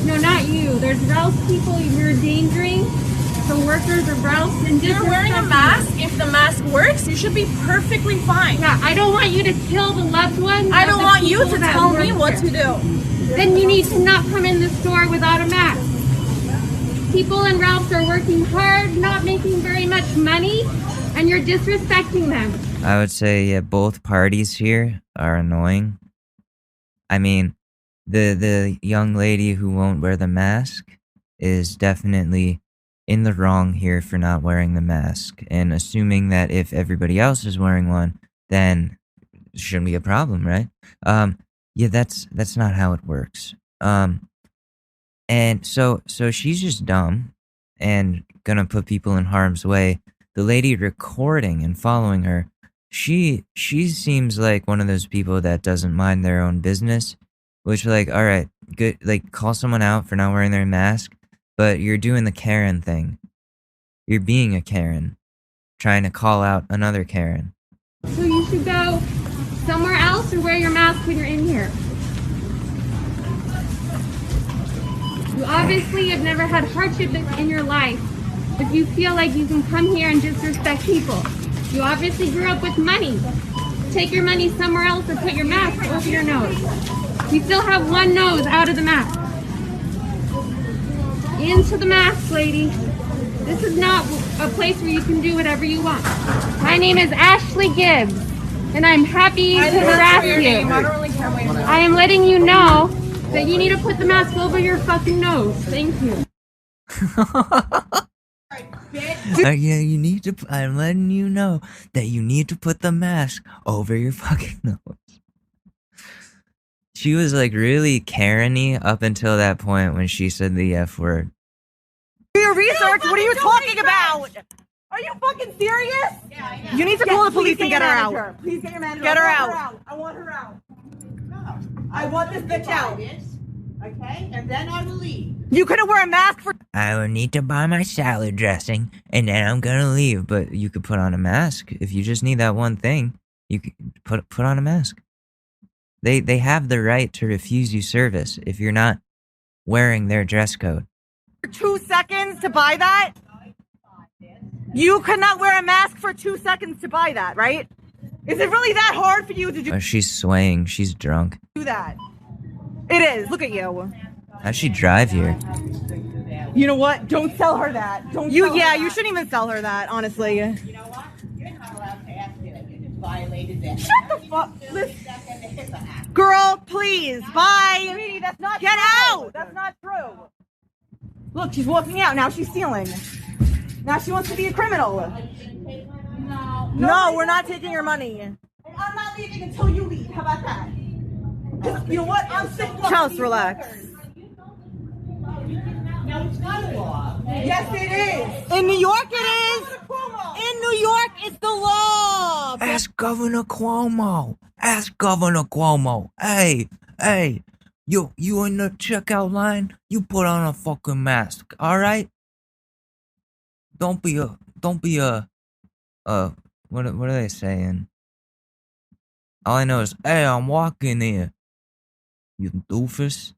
No, not you. There's Ralph's people you're endangering. The workers of Ralph's and You're wearing a mask. If the mask works, you should be perfectly fine. Yeah, I don't want you to kill the loved ones. I of don't the want you people to that tell work me what there. to do. Then you need to not come in the store without a mask. People in Ralph's are working hard, not making very much money, and you're disrespecting them. I would say, yeah, both parties here are annoying. I mean, the young lady who won't wear the mask is definitely in the wrong here for not wearing the mask, and assuming that if everybody else is wearing one, then it shouldn't be a problem, right? Yeah, that's not how it works. And so she's just dumb and gonna put people in harm's way. The lady recording and following her, she seems like one of those people that doesn't mind their own business, which, like, all right, good, like, call someone out for not wearing their mask, but you're doing the Karen thing. You're being a Karen, trying to call out another Karen. So you should go somewhere else or wear your mask when you're in here. You obviously have never had hardship in your life if you feel like you can come here and disrespect people. You obviously grew up with money. Take your money somewhere else or put your mask over your nose. You still have one nose out of the mask. Into the mask, lady. This is not a place where you can do whatever you want. My name is Ashley Gibbs, and I'm happy to harass you. I am letting you know that you need to put the mask over your fucking nose. Thank you. Yeah, you need to. I'm letting you know that you need to put the mask over your fucking nose. She was like really Karen-y up until that point when she said the F word. Do your research. What are you talking about? Are you fucking serious? Yeah, you need to call the police and get her out. Please get your manager. Get her out. I want her out. No. I want this bitch out. Okay, and then I will leave. You couldn't wear a mask for. I will need to buy my salad dressing, and then I'm gonna leave. But you could put on a mask if you just need that one thing. You could put on a mask. They have the right to refuse you service if you're not wearing their dress code. 2 seconds to buy that? You could not wear a mask for 2 seconds to buy that, right? Is it really that hard for you to do? Oh, she's swaying. She's drunk. Do that. It is. Look at you. How'd she drive here? You know what? Don't sell her that. Don't. You shouldn't even sell her that. Honestly. You know what? You're not allowed to ask me. You just violated that. Shut the fuck. Girl, please. Bye. Sweetie, that's not Get true. Out. That's not true. Look, she's walking out. Now she's stealing. Now she wants to be a criminal. No, we're not taking your money. And I'm not leaving until you leave. How about that? You know what? I'm sick of Chelsea, relax. Now it's not a law. Yes, it is. In New York, it is. In New York, it's the law. Ask Governor Cuomo. Ask Governor Cuomo. Hey. You in the checkout line? You put on a fucking mask, all right? Don't be a. What are they saying? All I know is, hey, I'm walking here. You doofus.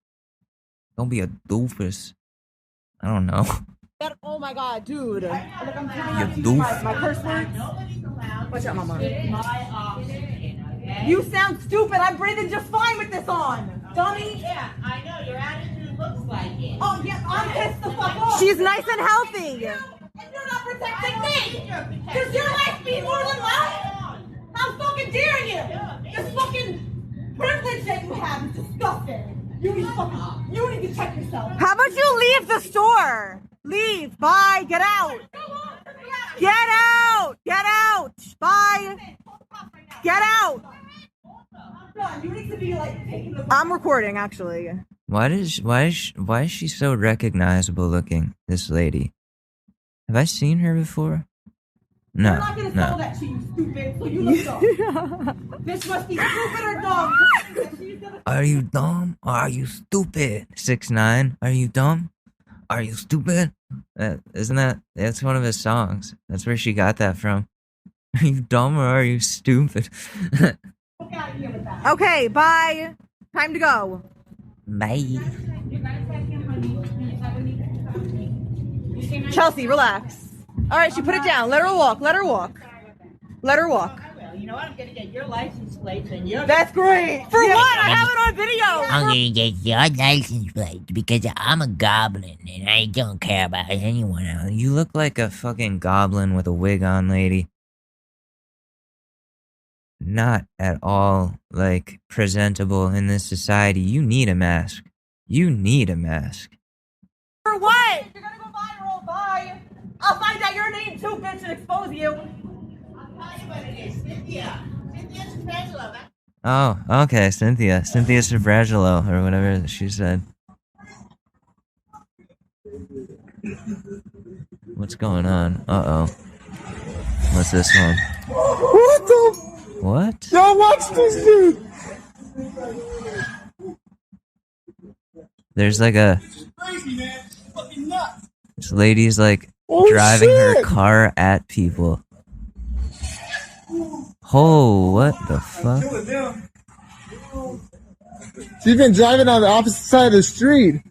Don't be a doofus. I don't know. Oh my god, dude. You doof. My curse words. Watch out, mama. You sound stupid. I'm breathing just fine with this on. Dummy. Yeah, I know. Your attitude looks like it. Oh, yeah, I'm pissed the fuck off. She's nice and healthy. And you're not protecting me. Does your life mean more than mine? How fucking dare you? This fucking privilege that you have is disgusting. You need to check yourself. How about you leave the store? Leave. Bye. Get out. Get out. Get out. Bye. Get out. You need to be like taking the. I'm recording, actually. Why is she so recognizable looking? This lady. Have I seen her before? No. You're not gonna sell that to you, stupid. So you look dumb. This must be stupid or dumb. Are you dumb? Or are you stupid? 6ix9ine. Are you dumb? Are you stupid? That's one of his songs. That's where she got that from. Are you dumb or are you stupid? Okay, bye. Time to go. Bye. Chelsea, relax. All right, she put it down. Let her walk. Let her walk. Let her walk. I'm gonna get your license plate and you're. That's great. For what? I have it on video. I'm gonna get your license plate because I'm a goblin and I don't care about anyone else. You look like a fucking goblin with a wig on, lady. Not at all, like, presentable in this society. You need a mask. You need a mask. For what? You're gonna go viral. Bye. I'll find out your name too, bitch, and expose you. I'll tell you what it is, Cynthia. Cynthia Soprangelo. Oh, okay, Cynthia. Cynthia Soprangelo, or whatever she said. What's going on? Uh-oh. What's this one? What the? What? Y'all watch this dude. There's like a... Crazy, man. Fucking nuts. This lady's like Oh, driving her shit. car at people. Oh, what the fuck? She's been driving on the opposite side of the street.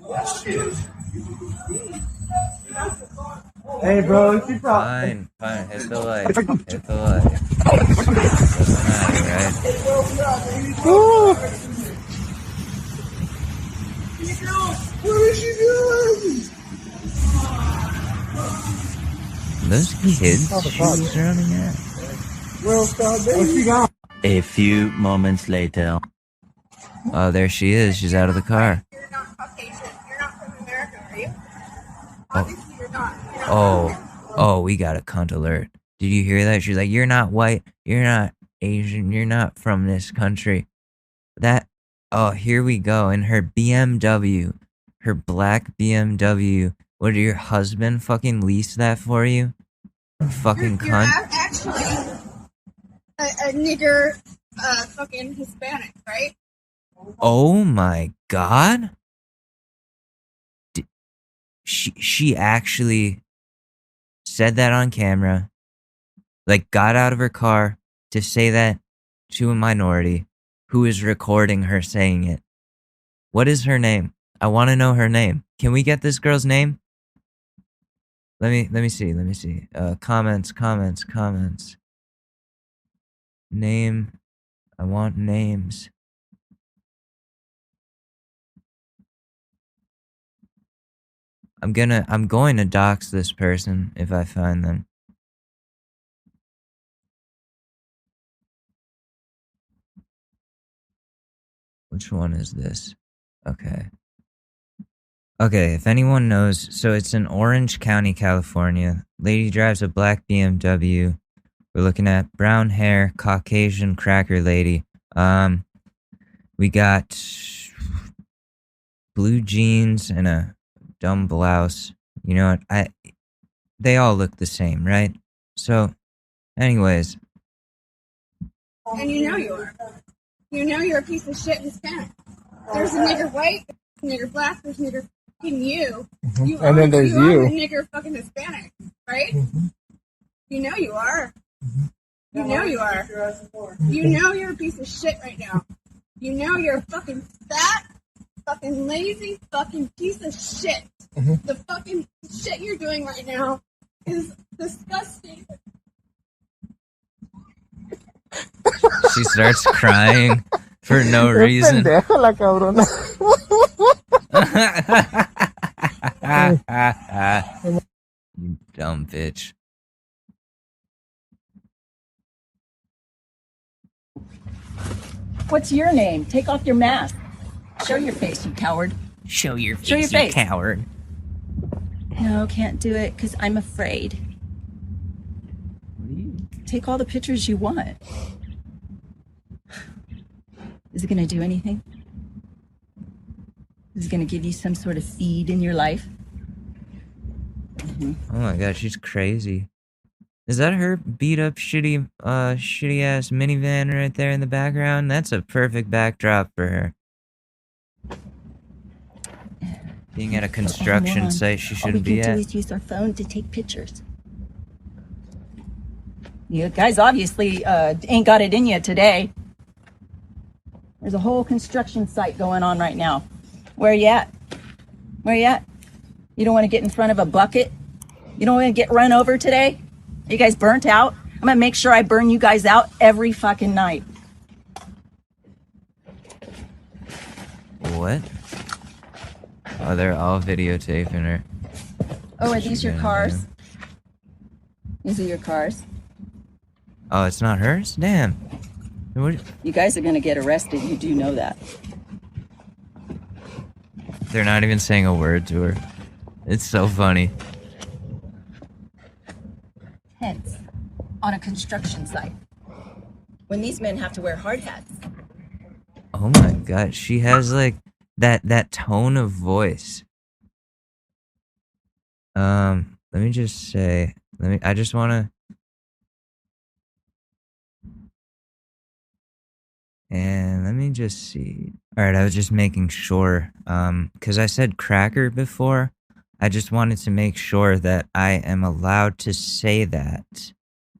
Hey, bro, she probably. Fine. Hit the light. Hit the light. Doesn't matter, right? Oh. What is she doing? Those kids she's running at. Well, what's she got? A few moments later. Oh, there she is. She's out of the car. You're not Caucasian. You're not from America, are you? Oh. Obviously, you're not. You're not Oh, we got a cunt alert. Did you hear that? She's like, you're not white. You're not Asian. You're not from this country. Oh, here we go. In her BMW, her black BMW. What, did your husband fucking lease that for you? Fucking You're cunt. actually a nigger, fucking Hispanic, right? Oh my god. She actually said that on camera. Like, got out of her car to say that to a minority who is recording her saying it. What is her name? I want to know her name. Can we get this girl's name? Let me see. Comments. Name. I want names. I'm going to dox this person if I find them. Which one is this? Okay, if anyone knows, so it's in Orange County, California. Lady drives a black BMW. We're looking at brown hair, Caucasian cracker lady. We got blue jeans and a dumb blouse. You know what? They all look the same, right? So, anyways. And you know you are. You know you're a piece of shit Hispanic. There's a nigger white, there's a nigger black, there's a nigger fucking you. You And then there's you. are a nigger fucking Hispanic, right? You know you are. You know you are. You know you're a piece of shit right now. You know you're a fucking fat, fucking lazy, fucking piece of shit. The fucking shit you're doing right now is disgusting. She starts crying for no reason. Pendeja la cabrona. You dumb bitch. What's your name? Take off your mask. Show your face, you coward. Show your face, Show your face. you coward. No, can't do it because I'm afraid. Take all the pictures you want. Is it going to do anything? Is it going to give you some sort of feed in your life? Oh my god, she's crazy. Is that her beat up shitty ass minivan right there in the background? That's a perfect backdrop for her. Being at a construction site she shouldn't be All we can at. do is use our phone to take pictures. You guys obviously ain't got it in you today. There's a whole construction site going on right now. Where you at? Where you at? You don't want to get in front of a bucket? You don't want to get run over today? Are you guys burnt out? I'm gonna make sure I burn you guys out every fucking night. What? Oh, they're all videotaping her. Oh, are these your cars? These are your cars? Oh, it's not hers? Damn. What? You guys are gonna get arrested. You do know that. They're not even saying a word to her. It's so funny. Hence, on a construction site, when these men have to wear hard hats. Oh my god, she has like that tone of voice. Let me just say, I just wanna. And let me just see. Alright, I was just making sure, because I said cracker before. I just wanted to make sure that I am allowed to say that.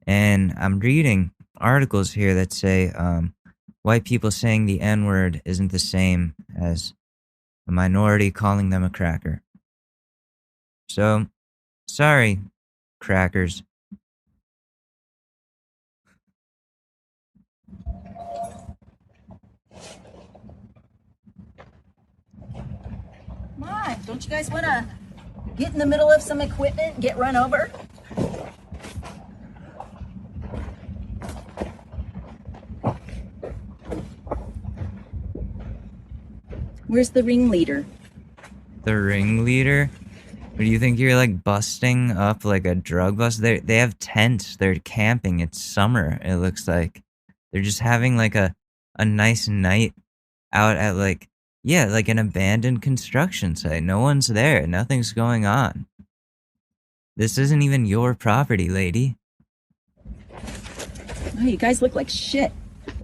And I'm reading articles here that say, white people saying the N-word isn't the same as a minority calling them a cracker. So, sorry, crackers. Come on, don't you guys want to get in the middle of some equipment and get run over? Where's the ringleader? The ringleader? What do you think you're like busting up like a drug bust? They have tents. They're camping. It's summer. It looks like they're just having like a nice night out at like an abandoned construction site. No one's there. Nothing's going on. This isn't even your property, lady. Oh, you guys look like shit.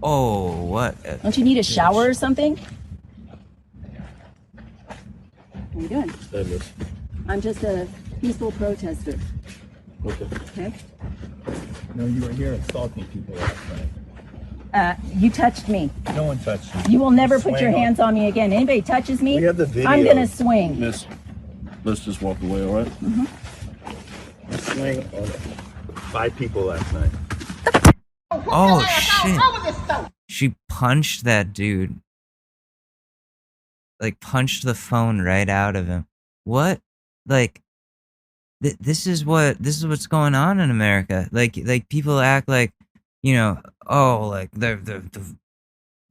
Oh, what? Don't you need a shower or something? How you doing? Hey, miss. I'm just a peaceful protester. Okay. Okay? No, you were here insulting people last night. You touched me. No one touched you. You will never put your hands on me again. Anybody touches me, We have the video. I'm gonna swing. Miss, let's just walk away, all right? Mhm. You swing on 5 people last night. Oh, shit. She punched that dude. Like, punched the phone right out of him. What? Like, this is what's going on in America. Like people act like, you know, oh, like the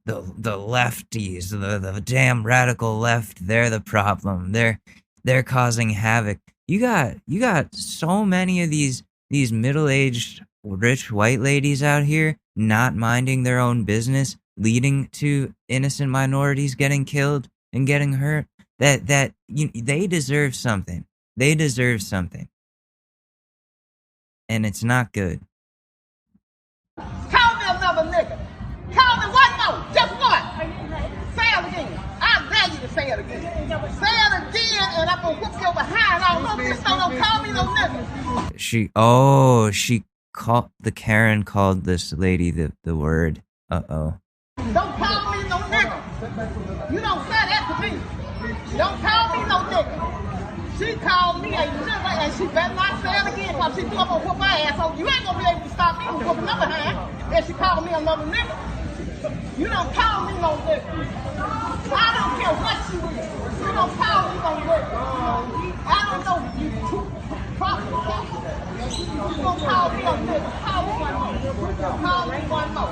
lefties, the damn radical left, they're the problem. They're causing havoc. You got so many of these middle-aged rich white ladies out here not minding their own business, leading to innocent minorities getting killed and getting hurt. That they deserve something. They deserve something. And it's not good. Call me another nigga. Call me one more. Just one. Say it again. I dare you to say it again. Say it again and I'm gonna whoop your behind all over this. So don't call me no nigga. She called, the Karen called this lady the word. Uh-oh. Don't call me no nigga. You don't say that to me. Don't call me no nigga. She called me a nigga and she better not say it again because she knew I'm gonna whoop my ass. So you ain't gonna be able to stop me from whooping her behind. And she called me another nigga. You don't call me no nigga. I don't care what you is. You don't call me no nigga. I don't know you too proper. You don't call me no nigga. Call me one more. Call me one more.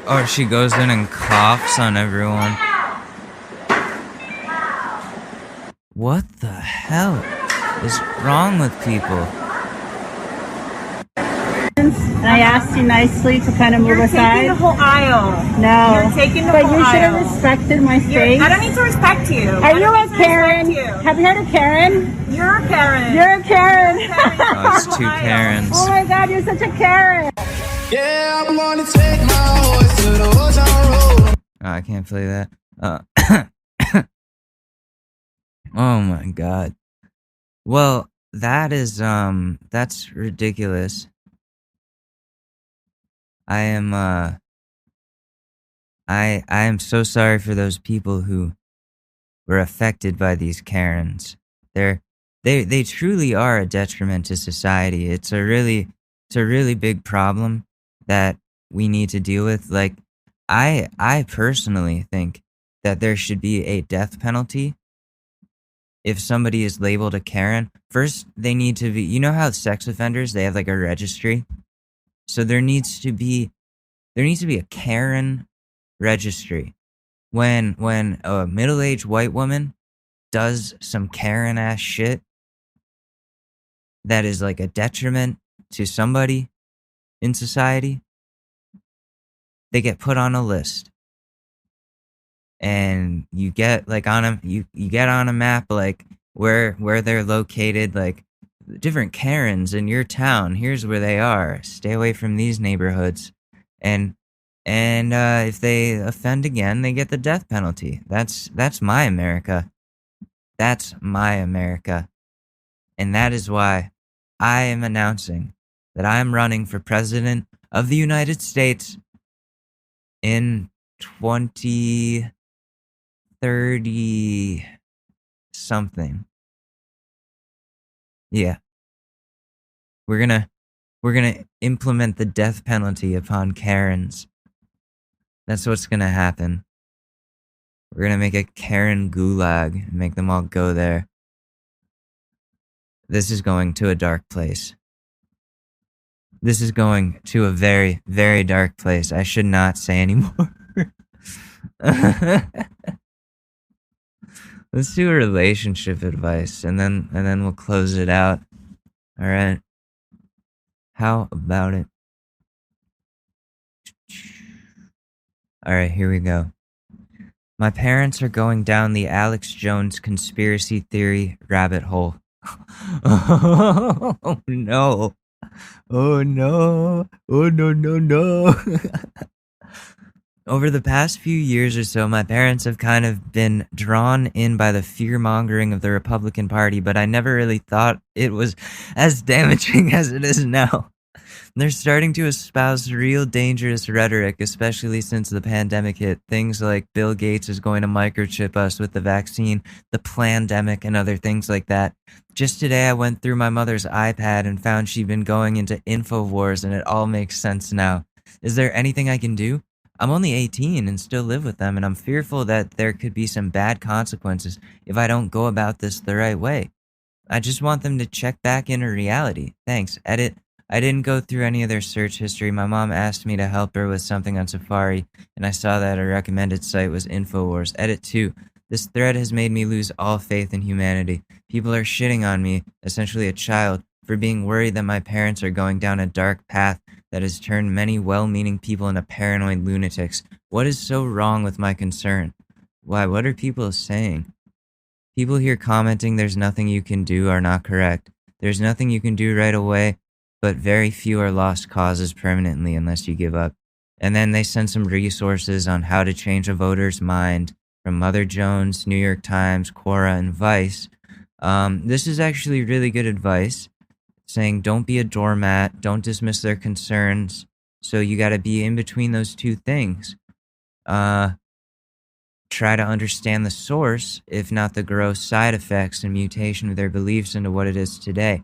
Or she goes in and coughs on everyone. What the hell is wrong with people? And I asked you nicely to kind of move aside. You're taking the whole aisle. No. You're taking the but whole you should have aisle. respected my space. I don't need to respect you. Are you a Karen? Have you heard of Karen? You're a Karen. You're a Karen. Oh, it's two Karens. Oh my God, you're such a Karen. Yeah, I'm gonna take my horse to the ocean road. Oh, I can't play that. Oh my God. Well, that's ridiculous. I am, I am so sorry for those people who were affected by these Karens. They truly are a detriment to society. It's a really big problem that we need to deal with. Like, I personally think that there should be a death penalty if somebody is labeled a Karen. First, they need to be, you know how sex offenders, they have like a registry? So there needs to be a Karen registry. When a middle-aged white woman does some Karen ass shit that is like a detriment to somebody in society, they get put on a list. And you get like you get on a map like where they're located, like different Karens in your town. Here's where they are. Stay away from these neighborhoods. And if they offend again, they get the death penalty. That's my America. That's my America. And that is why I am announcing that I am running for president of the United States in 2030 something. Yeah. We're gonna implement the death penalty upon Karens. That's what's gonna happen. We're gonna make a Karen gulag and make them all go there. This is going to a dark place. This is going to a very, very dark place. I should not say anymore. Let's do a relationship advice and then we'll close it out. All right. How about it? All right, here we go. My parents are going down the Alex Jones conspiracy theory rabbit hole. Oh no. Oh no. Oh no. Over the past few years or so, my parents have kind of been drawn in by the fear-mongering of the Republican Party, but I never really thought it was as damaging as it is now. They're starting to espouse real dangerous rhetoric, especially since the pandemic hit. Things like Bill Gates is going to microchip us with the vaccine, the plandemic, and other things like that. Just today, I went through my mother's iPad and found she'd been going into InfoWars, and it all makes sense now. Is there anything I can do? I'm only 18 and still live with them, and I'm fearful that there could be some bad consequences if I don't go about this the right way. I just want them to check back into reality. Thanks. Edit. I didn't go through any of their search history. My mom asked me to help her with something on Safari, and I saw that a recommended site was InfoWars. Edit 2. This thread has made me lose all faith in humanity. People are shitting on me, essentially a child, for being worried that my parents are going down a dark path that has turned many well-meaning people into paranoid lunatics. What is so wrong with my concern? Why, what are people saying? People here commenting there's nothing you can do are not correct. There's nothing you can do right away, but very few are lost causes permanently unless you give up. And then they send some resources on how to change a voter's mind from Mother Jones, New York Times, Quora, and Vice. This is actually really good advice, saying don't be a doormat, don't dismiss their concerns. So you got to be in between those two things. Try to understand the source, if not the gross side effects and mutation of their beliefs into what it is today.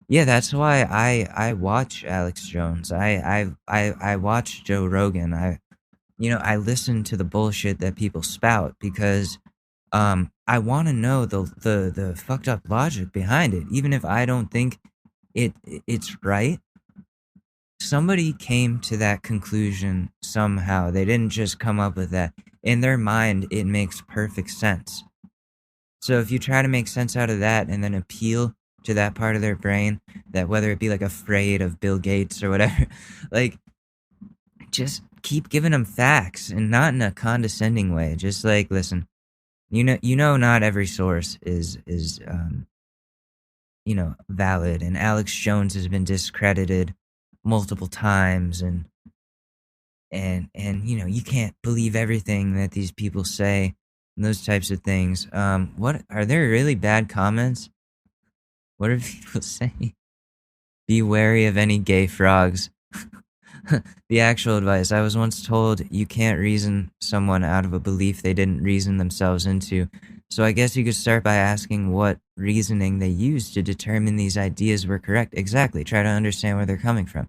Yeah, that's why I watch Alex Jones. I watch Joe Rogan. I listen to the bullshit that people spout because I want to know the fucked up logic behind it, even if I don't think it's right. Somebody came to that conclusion somehow. They didn't just come up with that. In their mind, it makes perfect sense. So if you try to make sense out of that and then appeal to that part of their brain, that whether it be like afraid of Bill Gates or whatever, like just keep giving them facts and not in a condescending way. Just like, listen, you know, not every source is valid, and Alex Jones has been discredited multiple times, and you can't believe everything that these people say and those types of things. What are there really bad comments? What are people saying? Be wary of any gay frogs. the actual advice. I was once told you can't reason someone out of a belief they didn't reason themselves into. So I guess you could start by asking what reasoning they used to determine these ideas were correct. Exactly. Try to understand where they're coming from.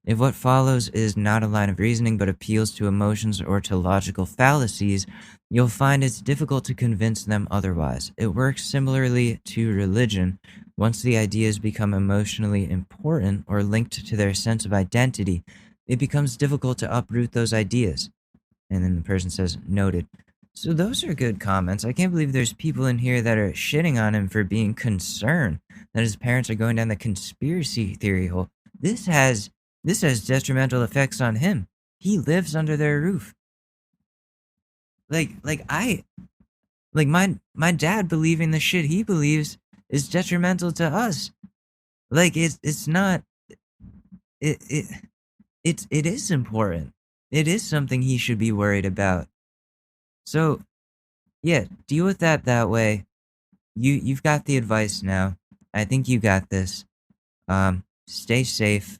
If what follows is not a line of reasoning but appeals to emotions or to logical fallacies, you'll find it's difficult to convince them otherwise. It works similarly to religion. Once the ideas become emotionally important or linked to their sense of identity, it becomes difficult to uproot those ideas. And then the person says, noted. So those are good comments. I can't believe there's people in here that are shitting on him for being concerned that his parents are going down the conspiracy theory hole. This has detrimental effects on him. He lives under their roof. My dad believing the shit he believes is detrimental to us. Like it is important. It is something he should be worried about. So, yeah, deal with that way. You've got the advice now. I think you got this. Stay safe.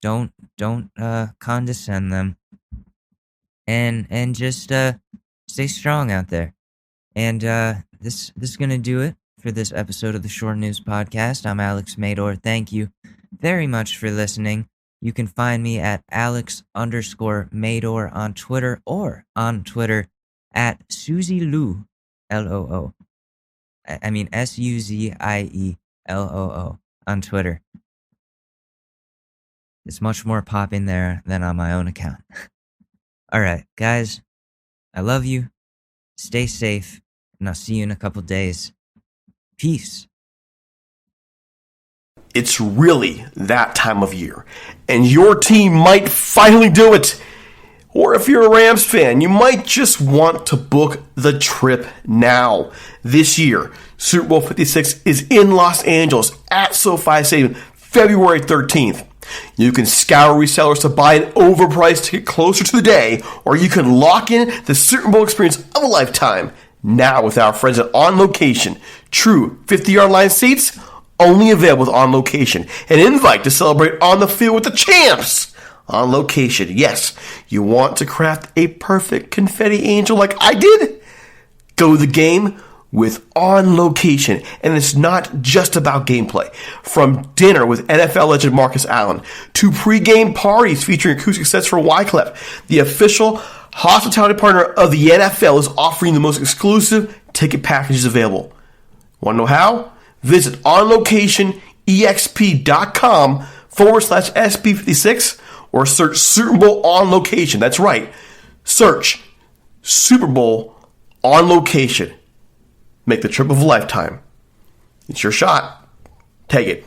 Don't condescend them. And just stay strong out there. And this is gonna do it for this episode of the Short News Podcast. I'm Alex Madore. Thank you very much for listening. You can find me at Alex_Madore on Twitter or on Twitter at SuzieLoo, LOO. I mean SUZIELOO on Twitter. It's much more popping there than on my own account. Alright, guys, I love you. Stay safe, and I'll see you in a couple days. Peace. It's really that time of year, and your team might finally do it. Or if you're a Rams fan, you might just want to book the trip now. This year, Super Bowl 56 is in Los Angeles at SoFi Stadium, February 13th. You can scour resellers to buy an overpriced ticket closer to the day, or you can lock in the Super Bowl experience of a lifetime now with our friends at On Location. True 50-yard line seats, only available with On Location. An invite to celebrate on the field with the champs. On Location, yes. You want to craft a perfect confetti angel like I did? Go to the game with On Location. And it's not just about gameplay. From dinner with NFL legend Marcus Allen to pregame parties featuring acoustic sets for Wyclef, the official hospitality partner of the NFL is offering the most exclusive ticket packages available. Want to know how? Visit onlocationexp.com/SB56 or search Super Bowl On Location. That's right. Search Super Bowl On Location. Make the trip of a lifetime. It's your shot. Take it.